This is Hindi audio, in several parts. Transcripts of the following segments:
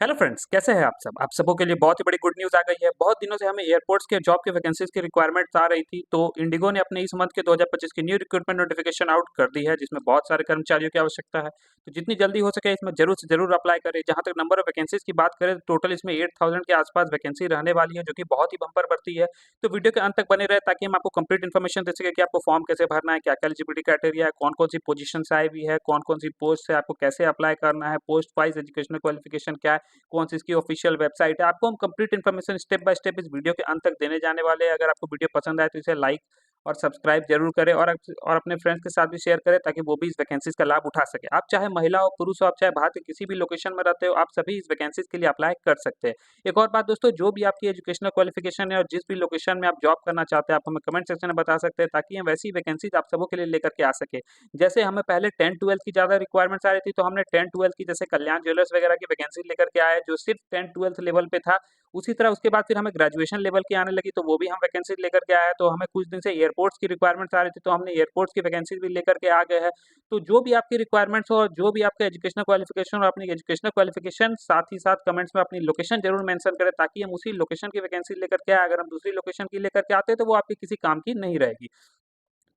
हेलो फ्रेंड्स, कैसे हैं आप सब? आप सबों के लिए बहुत ही बड़ी गुड न्यूज़ आ गई है। बहुत दिनों से हमें एयरपोर्ट्स के जॉब के वैकेंसीज़ की रिक्वायरमेंट्स आ रही थी, तो इंडिगो ने अपने इस मंथ के 2025 की न्यू रिक्रूटमेंट नोटिफिकेशन आउट कर दी है, जिसमें बहुत सारे कर्मचारियों की आवश्यकता है। तो जितनी जल्दी हो सके इसमें ज़रूर से ज़रूर अप्लाई करें। जहाँ तक नंबर ऑफ वैकेंसीज़ की बात करें, तो टोटल इसमें 8000 के आसपास वैकेंसी रहने वाली है, जो कि बहुत ही बम्पर भर्ती है। तो वीडियो के अंत तक बने रहे ताकि हम आपको कंप्लीट इन्फॉर्मेशन दे सकें कि आपको फॉर्म कैसे भरना है, क्या-क्या एलिजिबिलिटी क्राइटेरिया है, कौन-कौन सी पोजीशंस आई हुई है, कौन-कौन सी पोस्ट है, आपको कैसे अप्लाई करना है, पोस्ट वाइज़ एजुकेशनल क्वालिफिकेशन क्या है, कौन सी इसकी ऑफिशियल वेबसाइट है। आपको हम complete information step by step इस वीडियो के अंत तक देने जाने वाले हैं। अगर आपको वीडियो पसंद आए तो इसे लाइक और सब्सक्राइब जरूर करें और अपने फ्रेंड्स के साथ भी शेयर करें ताकि वो भी इस वैकेंसीज का लाभ उठा सके। आप चाहे महिला हो, पुरुष हो, आप चाहे भारत के किसी भी लोकेशन में रहते हो, आप सभी इस वैकेंसीज के लिए अप्लाई कर सकते हैं। एक और बात दोस्तों, जो भी आपकी एजुकेशनल क्वालिफिकेशन है और जिस भी लोकेशन में आप जॉब करना चाहते हैं, आप हमें कमेंट सेक्शन में बता सकते हैं ताकि हम वैसी वैकेंसीज आप सबों के लिए लेकर के आ सके। जैसे हमें पहले 10-12 की ज़्यादा रिक्वायरमेंट्स आ रही थी, तो हमने 10-12 की जैसे कल्याण ज्वेलर्स वगैरह की वैकेंसी लेकर के आए जो सिर्फ 10-12 लेवल पे था। उसी तरह उसके बाद फिर हमें ग्रेजुएशन लेवल की आने लगी, तो वो भी हम वैकेंसी लेकर के आए हैं। तो हमें कुछ दिन से एयरपोर्ट्स की रिक्वायरमेंट्स आ रही थी, तो हमने एयरपोर्ट्स की वैकेंसी भी लेकर के आ गए हैं। तो जो भी आपकी रिक्वायरमेंट्स हो और जो भी आपका एजुकेशनल क्वालिफिकेशन और अपनी एजुकेशनल क्वालिफिकेशन साथ ही साथ कमेंट्स में अपनी लोकेशन जरूर मेंशन करें ताकि हम उसी लोकेशन की वैकेंसी लेकर के आए। अगर हम दूसरी लोकेशन की लेकर के आते हैं तो वो आपकी किसी काम की नहीं रहेगी।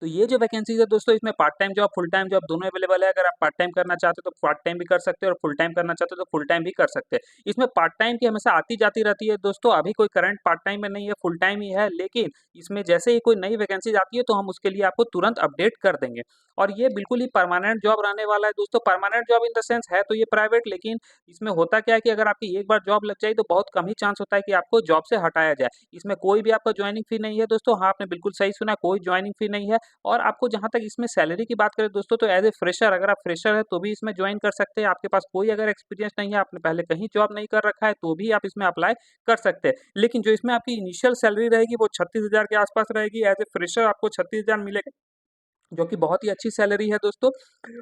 तो ये जो वैकेंसीज़ है दोस्तों, इसमें part time job, full time job दोनों अवेलेबल है। अगर आप पार्ट टाइम करना चाहते हो तो पार्ट टाइम भी कर सकते हो और फुल टाइम करना चाहते हो तो फुल टाइम भी कर सकते हैं। इसमें पार्ट टाइम की हमेशा आती-जाती रहती है दोस्तों, अभी कोई करंट पार्ट टाइम में नहीं है, फुल टाइम ही है, लेकिन इसमें जैसे ही कोई नई वैकेंसीज़ आती है तो हम उसके लिए आपको तुरंत अपडेट कर देंगे। और ये बिल्कुल ही परमानेंट जॉब रहने वाला है दोस्तों। Permanent job in the sense है तो ये प्राइवेट, लेकिन इसमें होता क्या है कि अगर आपकी एक बार जॉब लग जाए तो बहुत कम ही चांस होता है कि आपको जॉब से हटाया जाए। इसमें कोई भी आपका जॉइनिंग फी नहीं है दोस्तों। हाँ, आपने बिल्कुल सही सुना, कोई जॉइनिंग फी नहीं है। और आपको जहाँ तक इसमें सैलरी की बात करें दोस्तों, तो एज़ ए फ्रेशर, अगर आप फ्रेशर हैं तो भी इसमें जॉइन कर सकते हैं। आपके पास कोई अगर एक्सपीरियंस नहीं है, आपने पहले कहीं जॉब नहीं कर रखा है, तो भी आप इसमें अप्लाई कर सकते हैं। लेकिन जो इसमें आपकी इनिशियल सैलरी रहेगी वो 36,000 के आसपास रहेगी। एज़ ए फ्रेशर आपको 36,000 मिलेगा, जो कि बहुत ही अच्छी सैलरी है दोस्तों।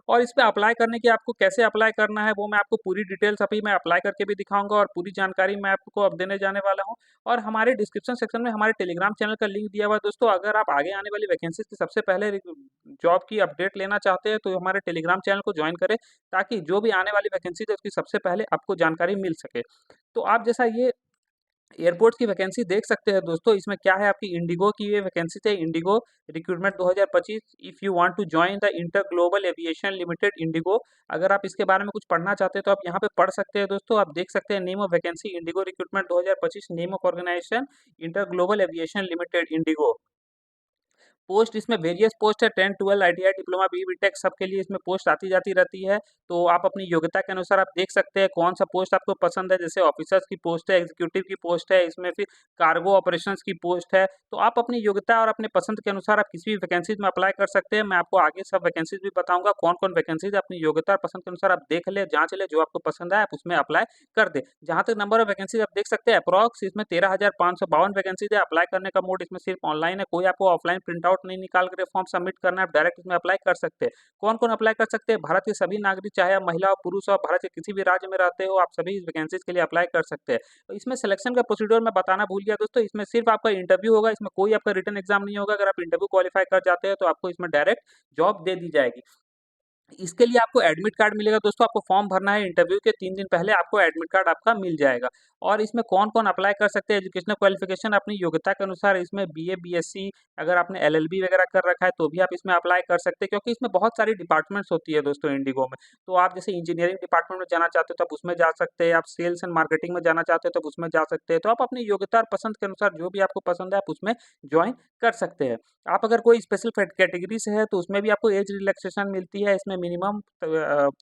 और इसमें अप्लाई करने की आपको कैसे अप्लाई करना है वो मैं आपको पूरी डिटेल्स अभी मैं अप्लाई करके भी दिखाऊँगा और पूरी जानकारी मैं आपको अब देने जाने वाला हूँ। और हमारे डिस्क्रिप्शन सेक्शन में हमारे टेलीग्राम चैनल का लिंक दिया हुआ है दोस्तों। अगर आप आगे आने वाली वैकेंसीज़ की सबसे पहले जॉब की अपडेट लेना चाहते हैं तो हमारे टेलीग्राम चैनल को जॉइन करें ताकि जो भी आने वाली वैकेंसीज़ है उसकी सबसे पहले आपको जानकारी मिल सके। तो आप जैसा ये एयरपोर्ट्स की वैकेंसी देख सकते हैं दोस्तों, इसमें क्या है, आपकी इंडिगो की ये वैकेंसी है, IndiGo recruitment 2025। If you want to join the inter global aviation limited IndiGo. अगर आप इसके बारे में कुछ पढ़ना चाहते हैं तो आप यहाँ पे पढ़ सकते हैं दोस्तों। आप देख सकते हैं name of vacancy IndiGo recruitment 2025, name of organisation inter global aviation limited IndiGo. Post इसमें वेरियस पोस्ट है, 10-12 आईटीआई डिप्लोमा बीटेक सबके लिए इसमें पोस्ट आती जाती रहती है। तो आप अपनी योग्यता के अनुसार आप देख सकते हैं कौन सा पोस्ट आपको पसंद है। जैसे ऑफिसर्स की पोस्ट है, एग्जीक्यूटिव की पोस्ट है, इसमें फिर कार्गो ऑपरेशंस की पोस्ट है। तो आप अपनी योग्यता और अपने पसंद के अनुसार आप किसी भी वैकेंसीज में अप्लाई कर सकते हैं। मैं आपको आगे सब वैकेंसीज भी बताऊंगा कौन कौन वैकेंसीज अपनी योग्यता और पसंद के अनुसार आप देख ले, जांच ले, जो आपको पसंद है आप उसमें अप्लाई कर दे। जहां तक नंबर ऑफ वैकेंसीज आप देख सकते हैं, अप्रॉक्स इसमें 13,552 वैकेंसीज है। अप्लाई करने का मोड इसमें सिर्फ ऑनलाइन है, कोई आपको ऑफलाइन प्रिंट आउट नहीं निकाल कर फॉर्म सबमिट करना है, आप डायरेक्ट इसमें अप्लाई कर सकते हैं। कौन कौन अप्लाई कर सकते हैं? भारत के सभी नागरिक, चाहे आप महिला हो, पुरुष हो, भारत के किसी भी राज्य में रहते हो, आप सभी इस वैकेंसीज के लिए अप्लाई कर सकते हैं। तो इसमें सिलेक्शन का प्रोसीड्योर मैं बताना भूल गया दोस्तों, इसमें सिर्फ आपका इंटरव्यू होगा, इसमें कोई आपका रिटन एग्जाम नहीं होगा। अगर आप इंटरव्यू क्वालिफाई कर जाते हैं तो आपको इसमें डायरेक्ट जॉब दे दी जाएगी। इसके लिए आपको एडमिट कार्ड मिलेगा दोस्तों। आपको फॉर्म भरना है, इंटरव्यू के 3 दिन पहले आपको एडमिट कार्ड आपका मिल जाएगा। और इसमें कौन-कौन अप्लाई कर सकते हैं? एजुकेशनल क्वालिफिकेशन अपनी योग्यता के अनुसार इसमें बीए, बीएससी, अगर आपने एलएलबी वगैरह कर रखा है तो भी आप इसमें अप्लाई कर सकते हैं, क्योंकि इसमें बहुत सारी डिपार्टमेंट्स होती है दोस्तों इंडिगो में। तो आप जैसे इंजीनियरिंग डिपार्टमेंट में जाना चाहते हो तो आप उसमें जा सकते हैं, आप सेल्स एंड मार्केटिंग में जाना चाहते हो तो आप उसमें जा सकते हैं। तो आप अपनी योग्यता और पसंद के अनुसार जो भी आपको पसंद है आप उसमें जॉइन कर सकते हैं। आप अगर कोई स्पेशल कैटेगरी से है तो उसमें भी आपको एज रिलैक्सेशन मिलती है। इसमें मिनिमम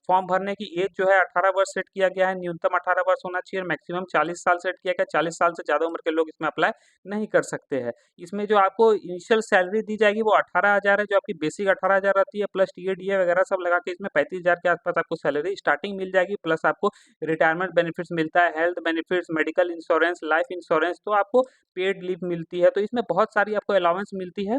फॉर्म भरने की एज जो है 18 वर्ष सेट किया गया है, न्यूनतम 18 वर्ष होना चाहिए और मैक्सिमम 40 साल सेट किया गया है। 40 साल से ज़्यादा उम्र के लोग इसमें अप्लाई नहीं कर सकते हैं। इसमें जो आपको इनिशियल सैलरी दी जाएगी वो 18,000 है, जो आपकी बेसिक 18,000 रहती है, प्लस टीए डीए वगैरह सब लगा के इसमें 35,000 के आसपास आपको सैलरी स्टार्टिंग मिल जाएगी। प्लस आपको रिटायरमेंट बेनिफिट्स मिलता है, health benefits, medical insurance, life insurance, तो आपको पेड लीव मिलती है। तो इसमें बहुत सारी आपको अलाउंस मिलती है।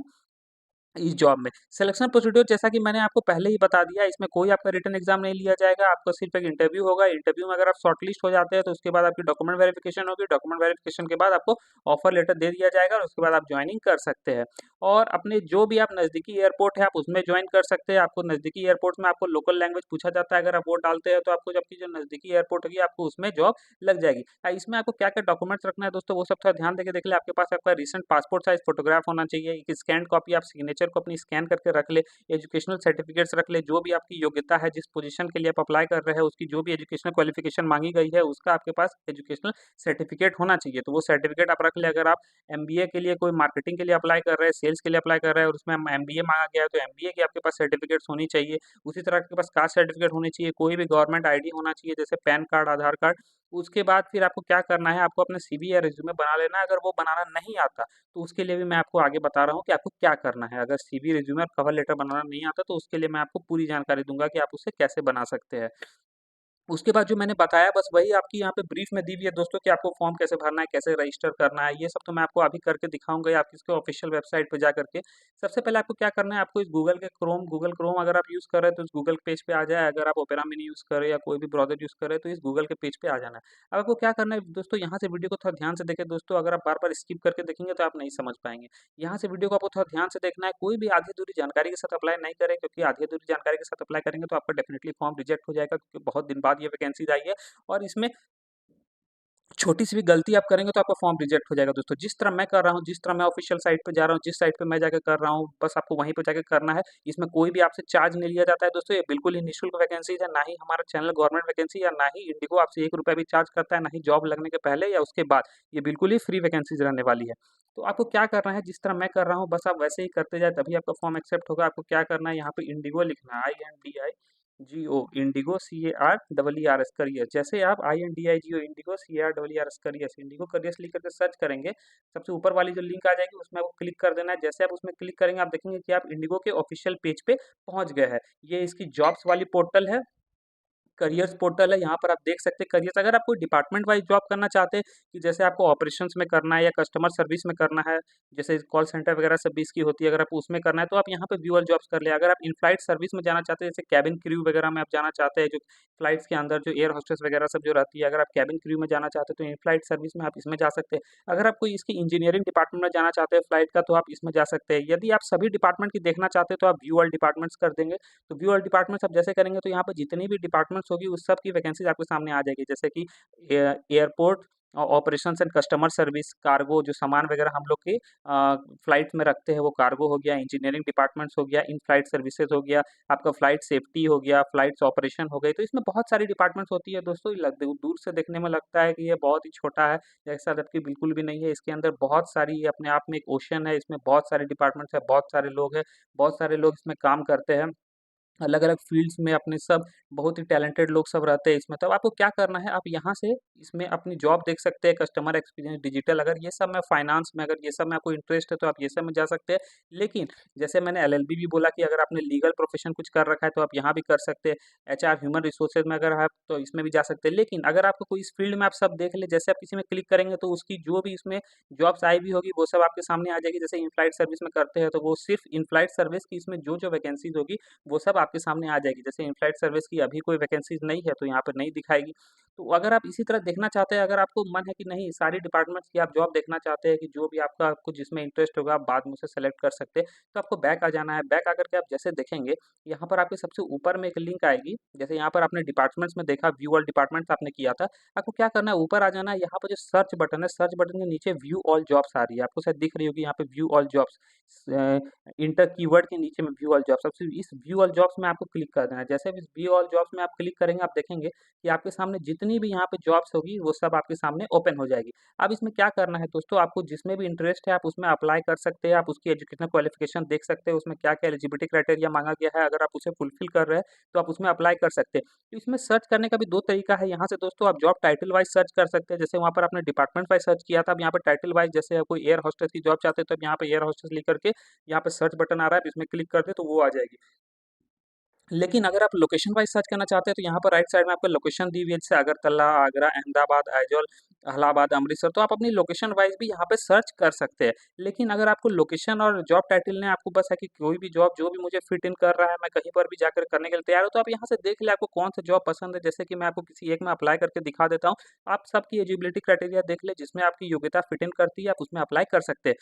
इस जॉब में। सिलेक्शन प्रोसीड्यूर जैसा कि मैंने आपको पहले ही बता दिया, इसमें कोई आपका रिटन एग्ज़ाम नहीं लिया जाएगा, आपका सिर्फ़ एक इंटरव्यू होगा। इंटरव्यू में अगर आप शॉर्टलिस्ट हो जाते हैं, तो उसके बाद आपकी डॉक्यूमेंट वेरिफ़िकेशन होगी, डॉक्यूमेंट वेरिफ़िकेशन के बाद आपको ऑफ़र लेटर दे दिया जाएगा और उसके बाद आप जॉइनिंग कर सकते हैं। और अपने जो भी आप नज़दीकी एयरपोर्ट है, आप उसमें जॉइन कर सकते हैं। आपको नज़दीकी एयरपोर्ट में आपको लोकल लैंग्वेज पूछा जाता है, अगर आप वो डालते हैं, तो आपको आपकी जो नज़दीकी एयरपोर्ट होगी, आपको उसमें जॉब लग जाएगी। इसमें आपको क्या-क्या डॉक्यूमेंट्स रखना है दोस्तों, वो सब थोड़ा ध्यान देके देख लें। आपके पास आपका रिसेंट पासपोर्ट साइज़ फ़ोटोग्राफ होना चाहिए, एक स्कैन्ड कॉपी आप सिग्नेचर को अपनी स्कैन करके रख लें, एजुकेशनल सर्टिफ़िकेट्स रख लें, जो भी आपकी योग्यता है, जिस पोज़ीशन के लिए आप अप्लाई कर रहे हैं, उसकी जो भी एजुकेशनल क्वालिफ़िकेशन माँगी गई है, उसका आपके पास एजुकेशनल सर्टिफ़िकेट होना चाहिए। तो वो सर्टिफ़िकेट आप रख लें। अगर आप एमबीए के लिए कोई मार्केटिंग के लिए अप्लाई कर रहे हैं, सेल्स के लिए अप्लाई कर रहे हैं और उसमें एमबीए माँगा गया है, तो एमबीए की आपके पास सर्टिफ़िकेट्स होनी चाहिए। उसी तरह आपके पास कास्ट सर्टिफ़िकेट होनी चाहिए, कोई भी गवर्नमेंट आईडी होना चाहिए, जैसे पैन कार्ड, आधार कार्ड। उसके बाद फिर आपको क्या करना है, आपको अपने सीवी या रिज़्यूमे बना लेना है। अगर वो बनाना नहीं आता, तो उसके लिए भी मैं आपको आगे बता रहा हूँ कि आपको क्या करना है। अगर सीवी, रिज़्यूमे और कवर लेटर बनाना नहीं आता, तो उसके लिए मैं आपको पूरी जानकारी दूँगा कि आप उसे कैसे बना सकते हैं। उसके बाद जो मैंने बताया बस वही आपकी यहाँ पे ब्रीफ में दी हुई है दोस्तों कि आपको फॉर्म कैसे भरना है, कैसे रजिस्टर करना है, ये सब तो मैं आपको अभी करके दिखाऊँगा ही, आप इसके ऑफ़िशियल वेबसाइट पे जा कर के। सबसे पहले आपको क्या करना है, आपको इस गूगल क्रोम अगर आप यूज़ कर रहे हैं तो इस गूगल पेज पे आ जाए, अगर आप ओपेरा मिनी यूज़ कर रहे हैं या कोई भी ब्राउज़र यूज़ कर रहे हैं तो इस गूगल के पेज पे आ जाना है। अब आपको क्या करना है दोस्तों, यहाँ से वीडियो को थोड़ा ध्यान से देखें दोस्तों, अगर आप बार-बार स्किप करके देखेंगे तो आप नहीं समझ पाएँगे। यहाँ से वीडियो को आपको थोड़ा ध्यान से देखना है, कोई भी आधी-अधूरी जानकारी के साथ अप्लाई नहीं करें, क्योंकि आधी-अधूरी जानकारी के साथ अप्लाई करेंगे तो आपका डेफ़िनिटली फॉर्म रिजेक्ट हो जाएगा, क्योंकि बहुत दिन बाद ये वैकेंसीज़ आई है। और इसमें छोटी-सी भी गलती आप करेंगे तो आपका फॉर्म रिजेक्ट हो जाएगा दोस्तों। जिस तरह मैं कर रहा हूँ, जिस तरह मैं ऑफ़िशियल साइट पे जा रहा हूँ, जिस साइट पे मैं जाके कर रहा हूँ, बस आपको वहीं पे जाके करना है। इसमें कोई भी आपसे चार्ज नहीं लिया जाता है दोस्तों, ये बिल्कुल ही निःशुल्क वैकेंसीज़ है, ना ही हमारा चैनल गवर्नमेंट वैकेंसी या ना ही इंडिगो आपसे ₹1 भी चार्ज करता है, ना ही जॉब लगने के पहले या उसके बाद। ये बिल्कुल ही फ्री वैकेंसीज़ रहने वाली है। तो आपको क्या करना है, जिस तरह मैं कर रहा हूँ, बस आप वैसे ही करते जाएँ, तभी आपका फॉर्म एक्सेप्ट होगा। आपको क्या करना है, यहाँ पे इंडिगो लिखना है, INDIGO, इंडिगो CAREERS करियर। जैसे आप INDIGO Indigo CAREERS careers, Indigo careers लिख करके सर्च करेंगे, सबसे ऊपर वाली जो लिंक आ जाएगी उसमें आपको क्लिक कर देना है। जैसे आप उसमें क्लिक करेंगे, आप देखेंगे कि आप इंडिगो के ऑफिशियल पेज पे पहुंच गए हैं। ये इसकी जॉब्स वाली पोर्टल है, करियर्स पोर्टल है, यहाँ पर आप देख सकते हैं करियर्स। अगर आप कोई डिपार्टमेंट वाइज़ जॉब करना चाहते हैं, कि जैसे आपको ऑपरेशंस में करना है या कस्टमर सर्विस में करना है, जैसे कॉल सेंटर वगैरह सर्विस की होती है, अगर आप उसमें करना है तो आप यहाँ पे व्यू ऑल जॉब्स कर लें। अगर आप इन फ्लाइट सर्विस में जाना चाहते हैं, जैसे केबिन क्रू वगैरह में आप जाना चाहते हैं, जो फ्लाइट्स के अंदर जो एयर होस्टेस वगैरह सब जो रहती है, अगर आप केबिन क्रू में जाना चाहते हैं तो इन फ्लाइट सर्विस में आप इसमें जा सकते हैं। अगर आप कोई इसकी इंजीनियरिंग डिपार्टमेंट में जाना चाहते हैं फ्लाइट का, तो आप इसमें जा सकते हैं। यदि आप सभी डिपार्टमेंट की देखना चाहते हैं तो आप व्यू ऑल डिपार्टमेंट्स कर देंगे। तो व्यू ऑल डिपार्टमेंट्स आप जैसे करेंगे तो यहाँ पे जितनी भी डिपार्टमेंट्स होगी उस सब की वैकेंसीज आपके सामने आ जाएगी, जैसे कि airport operations and customer service, cargo जो सामान वगैरह हम लोग के फ्लाइट में रखते हैं वो कार्गो हो गया, इंजीनियरिंग डिपार्टमेंट्स हो गया, इन फ्लाइट सर्विसेज हो गया, आपका फ्लाइट सेफ्टी हो गया, फ्लाइट्स ऑपरेशन हो गई। तो इसमें बहुत सारी डिपार्टमेंट्स होती है दोस्तों। दूर से देखने में लगता है कि ये बहुत ही छोटा है, ऐसा जबकि बिल्कुल भी नहीं है। इसके अंदर बहुत सारी, ये अपने आप में एक ओशन है, इसमें बहुत सारे डिपार्टमेंट्स है, बहुत सारे लोग हैं, बहुत सारे लोग इसमें काम करते हैं। अलग-अलग फ़ील्ड्स में अपने सब बहुत ही टैलेंटेड लोग सब रहते हैं इसमें। तब आपको क्या करना है, आप यहाँ से इसमें अपनी जॉब देख सकते हैं, कस्टमर एक्सपीरियंस, डिजिटल, अगर ये सब में फाइनेंस में अगर ये सब में आपको इंटरेस्ट है तो आप ये सब में जा सकते हैं। लेकिन जैसे मैंने एलएलबी भी बोला कि अगर आपने लीगल प्रोफ़ेशन कुछ कर रखा है तो आप यहाँ भी कर सकते हैं। एचआर, ह्यूमन रिसोर्सेज़ में अगर आप तो इसमें भी जा सकते हैं। लेकिन अगर आपको कोई इस फ़ील्ड में आप सब देख लें, जैसे आप किसी में क्लिक करेंगे तो उसकी जो भी इसमें जॉब्स आई हुई होगी वो सब आपके सामने आ जाएगी। जैसे इन फ्लाइट सर्विस में करते हैं तो वो सिर्फ़ इन फ्लाइट सर्विस की इसमें जो-जो वैकेंसीज़ होगी वो सब आपके सामने आ जाएगी। जैसे इन फ्लाइट सर्विस की अभी कोई वैकेंसीज़ नहीं है, तो यहाँ पर नहीं दिखाएगी। तो अगर आप इसी तरह देखना चाहते हैं, अगर आपको मन है कि नहीं सारी डिपार्टमेंट्स की आप जॉब देखना चाहते हैं, कि जो भी आपका आपको जिसमें इंटरेस्ट होगा, आप बाद में उसे सेलेक्ट कर सकते हैं। तो आपको बैक आ जाना है। बैक आकर के आप जैसे देखेंगे, यहाँ पर आपके सबसे ऊपर में एक लिंक आएगी। जैसे यहाँ पर आपने डिपार्टमेंट्स में देखा, व्यू ऑल डिपार्टमेंट्स आपने किया था। आपको क्या करना है, ऊपर आ जाना है। यहाँ पर जो सर्च बटन है, सर्च बटन के नीचे व्यू ऑल जॉब्स आ रही है। आपको शायद दिख रही होगी यहाँ पे view all jobs. Inter keyword के नीचे में व्यू ऑल जॉब्स, सबसे इस व्यू ऑल जॉब्स में आपको क्लिक कर देना है। जैसे भी इस व्यू ऑल जॉब्स में आप क्लिक करेंगे, आप देखेंगे कि आपके सामने जितनी भी यहाँ पे जॉब्स होगी वो सब आपके सामने ओपन हो जाएगी। अब इसमें क्या करना है दोस्तों, आपको जिसमें भी इंटरेस्ट है आप उसमें अप्लाई कर सकते हैं। आप उसकी एजुकेशनल क्वालिफिकेशन देख सकते हैं, उसमें क्या-क्या एलिजिबिलिटी क्राइटेरिया माँगा गया है, अगर आप उसे फुलफिल कर रहे हैं तो आप उसमें अप्लाई कर सकते हैं। तो इसमें सर्च करने का भी 2 तरीका है। यहाँ से दोस्तों आप जॉब टाइटल वाइज़ सर्च कर सकते हैं। जैसे वहाँ पर आपने डिपार्टमेंट वाइज़ सर्च किया था, अब यहाँ पे टाइटल वाइज़, जैसे कोई एयर होस्टेस की जॉब चाहते हैं तो अब यहाँ पे एयर होस्टेस लिख करके यहाँ पे सर्च बटन आ रहा है, आप इसमें क्लिक कर दें तो वो आ जाएगी। लेकिन अगर आप लोकेशन वाइज़ सर्च करना चाहते हैं, तो यहाँ पर राइट साइड में आपको लोकेशन दी हुई है, जैसे अगरतला, आगरा, अहमदाबाद, आइजॉल, इलाहाबाद, अमृतसर, तो आप अपनी लोकेशन वाइज़ भी यहाँ पे सर्च कर सकते हैं। लेकिन अगर आपको लोकेशन और जॉब टाइटल ने आपको बस है कि कोई भी जॉब जो भी मुझे फिट इन कर रहा है, मैं कहीं पर भी जाकर करने के लिए तैयार हूँ, तो आप यहाँ से देख लें आपको कौन-सा जॉब पसंद है। जैसे कि मैं आपको किसी एक में अप्लाई करके दिखा देता हूँ। आप सबकी एलिजिबिलिटी क्राइटेरिया देख लें, जिसमें आपकी योग्यता फिट इन करती है, आप उसमें अप्लाई कर सकते हैं।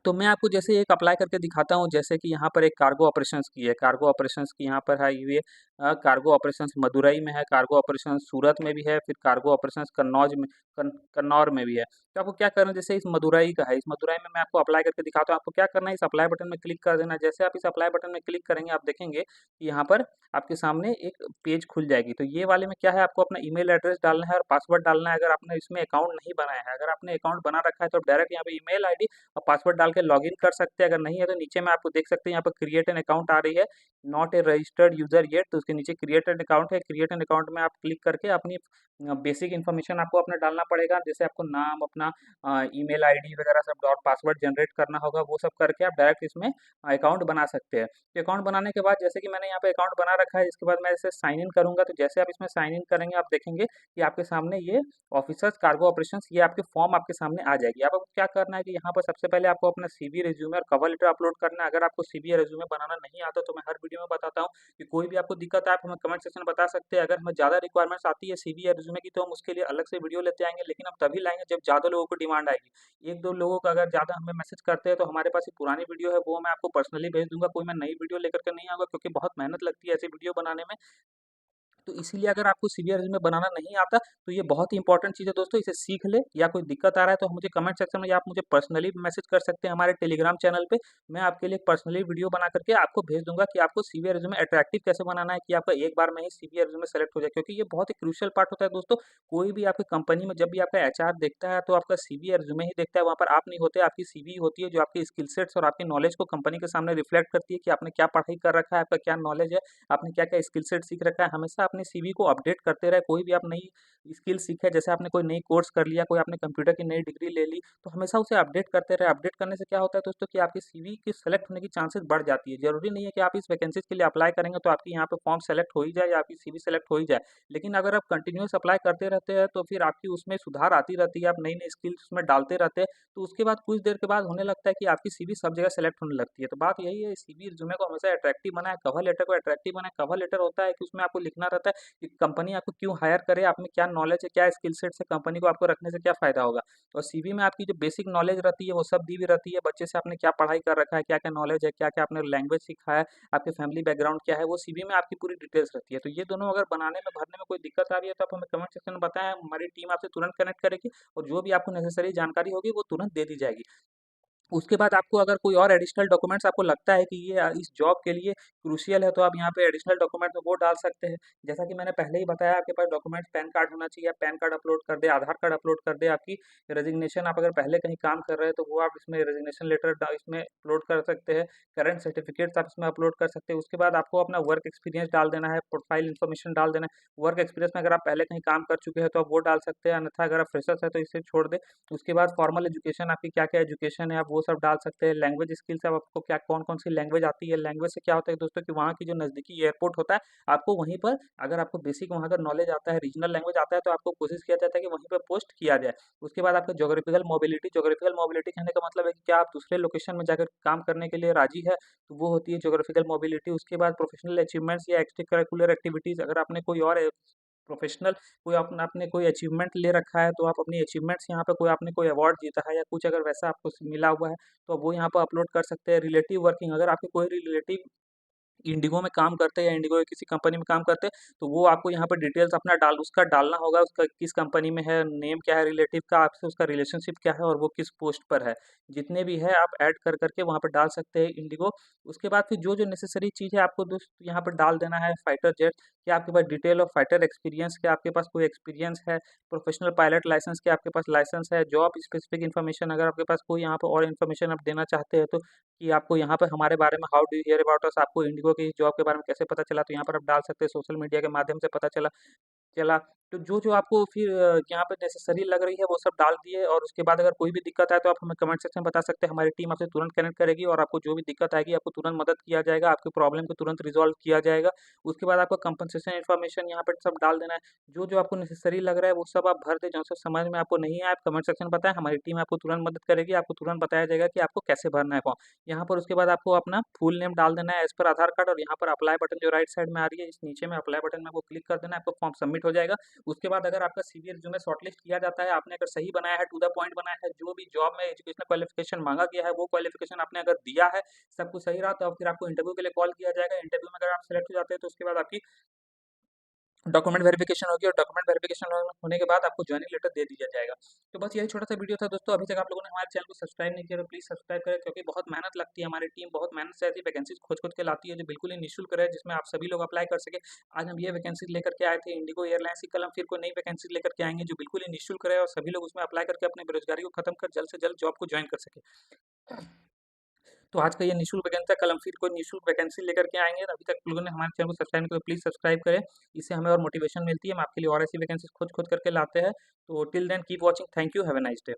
तो मैं आपको जैसे एक अप्लाई करके दिखाता हूँ, जैसे कि यहाँ पर एक कार्गो ऑपरेशंस की है, कार्गो ऑपरेशंस की यहाँ पर है ये कार्गो ऑपरेशंस मदुरई में है, कार्गो ऑपरेशंस सूरत में भी है, फिर कार्गो ऑपरेशंस कन्नौर में भी है। तो आपको क्या करना है, जैसे इस मदुरई का है, इस मदुरई में मैं आपको अप्लाई करके दिखाता हूँ। आपको क्या करना है, इस अप्लाई बटन में क्लिक कर देना है। जैसे आप इस अप्लाई बटन में क्लिक करेंगे, आप देखेंगे कि यहाँ पर आपके सामने एक पेज खुल जाएगी। तो ये वाले में क्या है, आपको अपना ईमेल एड्रेस डालना है और पासवर्ड डालना है। अगर आपने इसमें अकाउंट नहीं बनाया है, अगर आपने अकाउंट बना रखा है, तो डायरेक्ट यहाँ पे ईमेल आईडी और पासवर्ड डाल के लॉगिन कर सकते हैं। अगर नहीं है तो नीचे में आपको देख सकते हैं, यहाँ पर क्रिएट एन अकाउंट आ रही है, not a registered user yet, तो उसके नीचे क्रिएट एन अकाउंट है। क्रिएट एन अकाउंट में आप क्लिक करके अपनी बेसिक इन्फॉर्मेशन आपको अपना डालना पड़ेगा, जैसे आपको नाम अपना ईमेल आईडी वगैरह सब और पासवर्ड जनरेट करना होगा। वो सब करके आप डायरेक्ट इसमें अकाउंट बना सकते हैं। तो अकाउंट बनाने के बाद जैसे कि मैंने यहाँ पे अकाउंट बना रखा है, इसके बाद मैं इसे साइन इन करूंगा। तो जैसे आप इसमें साइन इन करेंगे, आप देखेंगे कि आपके सामने ये ऑफिसर्स कार्गो ऑपरेशंस, ये आपके फॉर्म आपके सामने आ जाएगी। आपको क्या करना है कि यहाँ पर सबसे पहले आपको अपना सीवी, रिज्यूमे और कवर लेटर अपलोड करना है। अगर आपको सीवी या रिज्यूमे बनाना नहीं आता, तो मैं हर वीडियो में बताता हूँ कि कोई भी आपको दिक्कत है, आप हमें कमेंट सेक्शन में बता सकते हैं। अगर हमें ज़्यादा रिक्वायरमेंट्स आती है सीवी या रिज्यूमे की, तो हम उसके लिए अलग से वीडियो लेते आएंगे, लेकिन हम तभी लाएंगे जब ज़्यादा लोगों को डिमांड आएगी। एक दो लोगों का अगर ज़्यादा हमें मैसेज करते हैं, तो हमारे पास एक पुरानी वीडियो है, वो मैं आपको पर्सनली भेज दूंगा। कोई मैं नई वीडियो लेकर के नहीं आऊँगा, क्योंकि बहुत मेहनत लगती है ऐसी वीडियो बनाने में। तो इसीलिए अगर आपको सीवी रिज्यूमे बनाना नहीं आता, तो ये बहुत ही इंपॉर्टेंट चीज़ है दोस्तों, इसे सीख ले। या कोई दिक्कत आ रहा है तो मुझे कमेंट सेक्शन में, या आप मुझे पर्सनली मैसेज कर सकते हैं हमारे टेलीग्राम चैनल पे। मैं आपके लिए पर्सनली वीडियो बना करके आपको भेज दूंगा कि आपको सीवी रिज्यूमे अट्रैक्टिव कैसे बनाना है, कि आपका एक बार में ही सीवी रिज्यूमे सेलेक्ट हो जाए, क्योंकि ये बहुत ही क्रूशियल पार्ट होता है दोस्तों। कोई भी आपकी कंपनी में जब भी आपका एचआर देखता है, तो आपका सीवी या रिज्यूमे ही देखता है। वहाँ पर आप नहीं होते, आपकी सीवी होती है, जो आपकी स्किल सेट्स और आपकी नॉलेज को कंपनी के सामने रिफ्लेक्ट करती है कि आपने क्या पढ़ाई कर रखा है, आपका क्या नॉलेज है, आपने क्या-क्या स्किल सेट सीख रखा है। हमेशा अपने सीवी को अपडेट करते रहे। कोई भी आप नई स्किल सीखे, जैसे आपने कोई नई कोर्स कर लिया, कोई आपने कंप्यूटर की नई डिग्री ले ली, तो हमेशा उसे अपडेट करते रहे। अपडेट करने से क्या होता है दोस्तों, कि आपकी सीवी की सेलेक्ट होने की चांसेस बढ़ जाती है। जरूरी नहीं है कि आप इस वैकेंसीज के लिए अप्लाई करेंगे तो आपकी यहाँ पे फॉर्म सेलेक्ट हो ही जाए या आपकी सीवी सेलेक्ट हो ही जाए। लेकिन अगर आप कंटिन्यूस अप्लाई करते रहते हैं, तो फिर आपकी उसमें सुधार आती रहती है, आप नई नई स्किल्स उसमें डालते रहते हैं। तो उसके बाद कुछ देर के बाद होने लगता है कि आपकी सीवी सब जगह सेलेक्ट होने लगती है। तो बात यही है, सीवी रिज्यूमे को हमेशा अट्रैक्टिव बनाए, कवर लेटर को अट्रैक्टिव बनाए। कवर लेटर होता है कि उसमें आपको लिखना रहता है कि कंपनी आपको क्यों हायर करे, आप में क्या नॉलेज है, क्या स्किल सेट्स है, कंपनी को आपको रखने से क्या फ़ायदा होगा। और सीवी में आपकी जो बेसिक नॉलेज रहती है, वो सब दी हुई रहती है। बच्चे से आपने क्या पढ़ाई कर रखा है, क्या-क्या नॉलेज है, क्या-क्या आपने लैंग्वेज सीखा है, आपके फैमिली बैकग्राउंड क्या है, वो सीवी में आपकी पूरी डिटेल्स रहती है। तो ये दोनों अगर बनाने में, भरने में कोई दिक्कत आ रही है, तो आप हमें कमेंट सेक्शन में बताएँ, हमारी टीम आपसे तुरंत कनेक्ट करेगी और जो भी आपको नेसेसरी जानकारी होगी, वो तुरंत दे दी जाएगी। उसके बाद आपको अगर कोई और एडिशनल डॉक्यूमेंट्स आपको लगता है कि ये इस जॉब के लिए क्रूशियल है, तो आप यहाँ पे एडिशनल डॉक्यूमेंट में वो डाल सकते हैं। जैसा कि मैंने पहले ही बताया, आपके पास डॉक्यूमेंट्स पैन कार्ड होना चाहिए, आप पैन कार्ड अपलोड कर दें, आधार कार्ड अपलोड कर दें, आपकी रेजिग्नेशन, आप अगर पहले कहीं काम कर रहे हैं तो वो आप इसमें रेजिग्नेशन लेटर इसमें अपलोड कर सकते हैं। करंट सर्टिफिकेट्स आप इसमें अपलोड कर सकते हैं। उसके बाद आपको अपना वर्क एक्सपीरियंस डाल देना है, प्रोफाइल इन्फॉर्मेशन डाल देना है। वर्क एक्सपीरियंस में अगर आप पहले कहीं काम कर चुके हैं तो आप वो डाल सकते हैं, अन्यथा अगर आप फ्रेशर्स है तो इसे छोड़ दें। उसके बाद फॉर्मल एजुकेशन, आपकी क्या-क्या एजुकेशन है, आप वो सब डाल सकते हैं। लैंग्वेज स्किल्स, अब आपको क्या कौन-कौन सी लैंग्वेज आती है। लैंग्वेज से क्या होता है दोस्तों, कि वहाँ की जो नज़दीकी एयरपोर्ट होता है, आपको वहीं पर, अगर आपको बेसिक वहाँ का नॉलेज आता है, रीजनल लैंग्वेज आता है, तो आपको कोशिश किया जाता है कि वहीं पे पोस्ट किया जाए। उसके बाद आपका ज्योग्राफिकल मोबिलिटी कहने का मतलब है कि क्या आप दूसरे लोकेशन में जाकर काम करने के लिए राज़ी है, तो वो होती है ज्योग्राफिकल मोबिलिटी। उसके बाद प्रोफेशनल अचीवमेंट्स या एक्स्ट्रा करिकुलर एक्टिविटीज़, अगर आपने कोई और प्रोफेशनल कोई अपना आपने कोई अचीवमेंट ले रखा है, तो आप अपनी अचीवमेंट्स यहाँ पे, कोई आपने कोई अवार्ड जीता है या कुछ अगर वैसा आपको मिला हुआ है, तो वो यहाँ पर अपलोड कर सकते हैं। रिलेटिव वर्किंग, अगर आपके कोई रिलेटिव इंडिगो में काम करते हैं या इंडिगो की किसी कंपनी में काम करते हैं, तो वो आपको यहाँ पर डिटेल्स अपना उसका डालना होगा, उसका किस कंपनी में है, नेम क्या है रिलेटिव का, आपसे उसका रिलेशनशिप क्या है और वो किस पोस्ट पर है। जितने भी है आप ऐड कर करके वहाँ पर डाल सकते हैं इंडिगो। उसके बाद फिर जो जो नेसेसरी चीज़ है आपको दोस्त यहाँ पर डाल देना है। फाइटर जेट, क्या आपके पास डिटेल ऑफ फाइटर एक्सपीरियंस, क्या आपके पास कोई एक्सपीरियंस है, प्रोफेशनल पायलट लाइसेंस, क्या आपके पास लाइसेंस है, जॉब स्पेसिफिक इन्फॉर्मेशन, अगर आपके पास कोई यहाँ पर और इन्फॉर्मेशन आप देना चाहते हैं, तो कि आपको यहाँ पर हमारे बारे में, how do you here about us, आपको इंडिगो की जॉब के बारे में कैसे पता चला, तो यहाँ पर आप डाल सकते हैं सोशल मीडिया के माध्यम से पता चला। चला, तो जो-जो आपको फिर यहाँ पे नेसेसरी लग रही है वो सब डाल दिए और उसके बाद अगर कोई भी दिक्कत आए तो आप हमें कमेंट सेक्शन में बता सकते हैं, हमारी टीम आपसे तुरंत कनेक्ट करेगी और आपको जो भी दिक्कत आएगी आपको तुरंत मदद किया जाएगा, आपकी प्रॉब्लम को तुरंत रिज़ॉल्व किया जाएगा। उसके बाद आपको कंपनसेशन इन्फॉर्मेशन यहाँ पे सब डाल देना है, जो-जो आपको नेसेसरी लग रहा है वो सब आप भर दें, जौन-सा समझ में आपको नहीं आए आप कमेंट सेक्शन में बताएँ, हमारी टीम आपको तुरंत मदद करेगी, आपको तुरंत बताया जाएगा कि आपको कैसे भरना है फॉर्म। यहाँ पर उसके बाद आपको अपना फुल नेम डाल देना है एज़ पर आधार कार्ड और यहाँ पर अप्लाई बटन जो राइट साइड में आ रही है, इस नीचे में अप्लाई बटन में आपको क्लिक कर देना है, आपका फॉर्म सबमिट हो जाएगा। उसके बाद अगर आपका सीवी रिज्यूमे शॉर्टलिस्ट किया जाता है, आपने अगर सही बनाया है, टू द पॉइंट बनाया है, जो भी जॉब में एजुकेशनल क्वालिफिकेशन माँगा गया है, वो क्वालिफिकेशन आपने अगर दिया है, सब कुछ सही रहा तो फिर आपको इंटरव्यू के लिए कॉल किया जाएगा। इंटरव्यू में अगर आप सेलेक्ट हो जाते हैं, तो उसके बाद आपकी डॉक्यूमेंट वेरिफिकेशन होगी और डॉक्यूमेंट वेरिफिकेशन होने के बाद आपको जॉइनिंग लेटर दे दिया जाएगा। तो बस यही छोटा-सा वीडियो था दोस्तों, अभी तक आप लोगों ने हमारे चैनल को सब्सक्राइब नहीं किया तो प्लीज़ सब्सक्राइब करें क्योंकि बहुत मेहनत लगती है, हमारी टीम बहुत मेहनत से ऐसी वैकेंसीज़ खोज-खोज के लाती है जो बिल्कुल ही निःशुल्क रहे, जिसमें आप सभी लोग अप्लाई कर सकें। आज हम ये वैकेंसीज़ लेकर के आए थे, इंडिगो एयरलाइंस की कल हम फिर कोई नई वैकेंसीज़ लेकर के आएँगे जो बिल्कुल ही निःशुल्क रहे और सभी लोग उसमें अप्लाई करके अपनी बेरोज़गारी को खत्म कर जल्द से जल्द जॉब को जॉइन कर सकें। तो आज का ये निःशुल्क वैकेंसी था, कल हम फिर कोई निःशुल्क वैकेंसी लेकर के आएँगे। अभी तक लोगों ने हमारे चैनल को सब्सक्राइब नहीं किया तो प्लीज़ सब्सक्राइब करें। इससे हमें और मोटिवेशन मिलती है, हम आपके लिए और ऐसी वैकेंसीज़ खोज-खोज करके लाते हैं। तो till then keep watching, thank you, have a nice day.